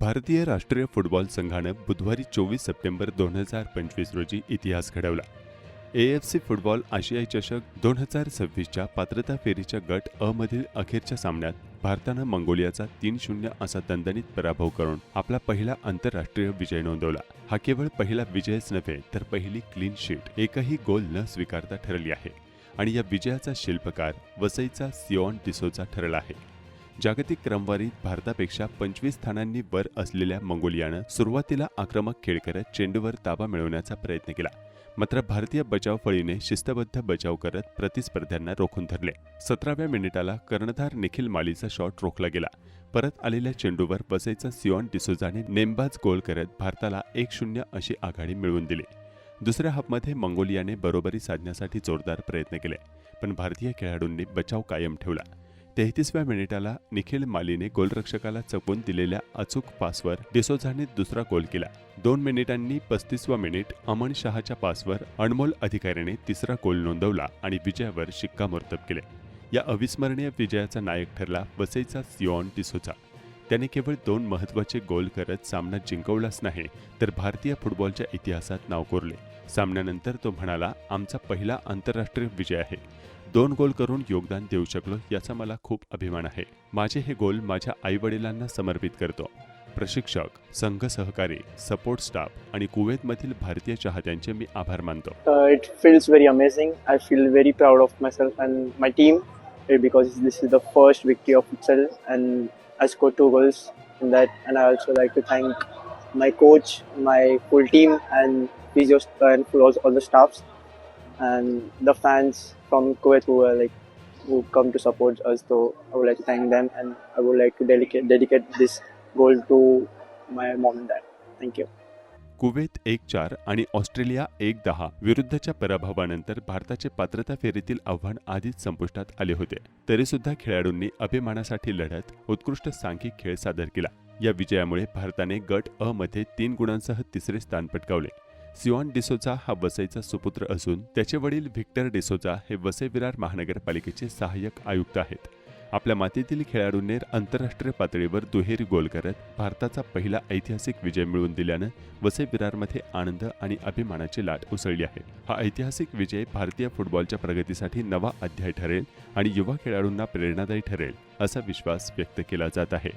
भारतीय राष्ट्रीय फुटबॉल संघानं बुधवारी 24 सप्टेंबर 2025 रोजी इतिहास घडवला. AFC फुटबॉल आशियाई चषक 2026च्या पात्रता फेरीच्या गट अ मधील अखेरच्या सामन्यात भारतानं मंगोलियाचा 3-0 असा दणदणीत पराभव करून आपला पहिला आंतरराष्ट्रीय विजय नोंदवला. हा केवळ पहिला विजयच नव्हे तर पहिली क्लीन शीट, एकही गोल न स्वीकारता ठरली आहे आणि या विजयाचा शिल्पकार वसईचा सिओन डिसोजा ठरला आहे. जागतिक क्रमवारीत भारतापेक्षा 25 स्थानांनी वर असलेल्या मंगोलियानं सुरुवातीला आक्रमक खेळ करत चेंडूवर ताबा मिळवण्याचा प्रयत्न केला. मात्र भारतीय बचाव फळीने शिस्तबद्ध बचाव करत प्रतिस्पर्ध्यांना रोखून धरले. 17व्या मिनिटाला कर्णधार निखिल मालीचा शॉट रोखला गेला. परत आलेल्या चेंडूवर वसईचा सिओन डिसोजाने नेमबाज गोल करत भारताला 1-0 अशी आघाडी मिळवून दिली. दुसऱ्या हाफमध्ये मंगोलियाने बरोबरी साधण्यासाठी जोरदार प्रयत्न केले, पण भारतीय खेळाडूंनी बचाव कायम ठेवला. 33व्या मिनिटाला निखिल मालीने गोलरक्षकाला चकवून दिलेल्या अचूक पासवर डिसोजाने दुसरा गोल केला. 2 मिनिटांनी 35वा मिनिट अमन शहाच्या पासवर अनमोल अधिकाऱ्याने तिसरा गोल नोंदवला आणि विजयावर शिक्कामोर्तब केले. या अविस्मरणीय विजयाचा नायक ठरला वसईचा सिओन डिसोजा. त्याने केवळ 2 महत्त्वाचे गोल करत सामना जिंकवलाच नाही तर भारतीय फुटबॉलच्या इतिहासात नाव कोरले. सामन्यानंतर तो म्हणाला, आमचा पहिला आंतरराष्ट्रीय विजय आहे. 2 गोल करून योगदान देऊ शकलो याचा मला खूप अभिमान आहे. माझे हे गोल माझ्या आईवडिलांना समर्पित करतो. प्रशिक्षक, संघ सहकारी, सपोर्ट स्टाफ आणि कुवेतमधील भारतीय चाहत्यांचे मी आभार मानतो. It feels very amazing. I feel very proud of myself and my team because this is the first victory of futsal and I scored 2 goals in that. And I also like to thank my coach, my full team and physios and all the staffs and the fans from Kuwait who come to support us. So I would like to thank them and I would like to dedicate this goal to my mom and dad. Thank you. Kuwait 1-4 आणि Australia 1-10 विरुद्धच्या पराभवानंतर भारताचे पात्रता फेरीतील आव्हान आधीच संपुष्टात आले होते. तरीसुद्धा खेळाडूंनी अभिमानासाठी लढत उत्कृष्ट सांघिक खेळ सादर केला. या विजयामुळे भारताने गट अ मध्ये 3 गुणांसह तिसरे स्थान पटकावले. सिओन डिसोजा हा वसईचा सुपुत्र असून त्याचे वडील व्हिक्टर डिसोजा हे वसई विरार महानगरपालिकेचे सहाय्यक आयुक्त आहेत. आपल्या मातीतील खेळाडूंनी आंतरराष्ट्रीय पातळीवर दुहेरी गोल करत भारताचा पहिला ऐतिहासिक विजय मिळवून दिल्यानं वसई विरारमध्ये आनंद आणि अभिमानाची लाट उसळली आहे. हा ऐतिहासिक विजय भारतीय फुटबॉलच्या प्रगतीसाठी नवा अध्याय ठरेल आणि युवा खेळाडूंना प्रेरणादायी ठरेल असा विश्वास व्यक्त केला जात आहे.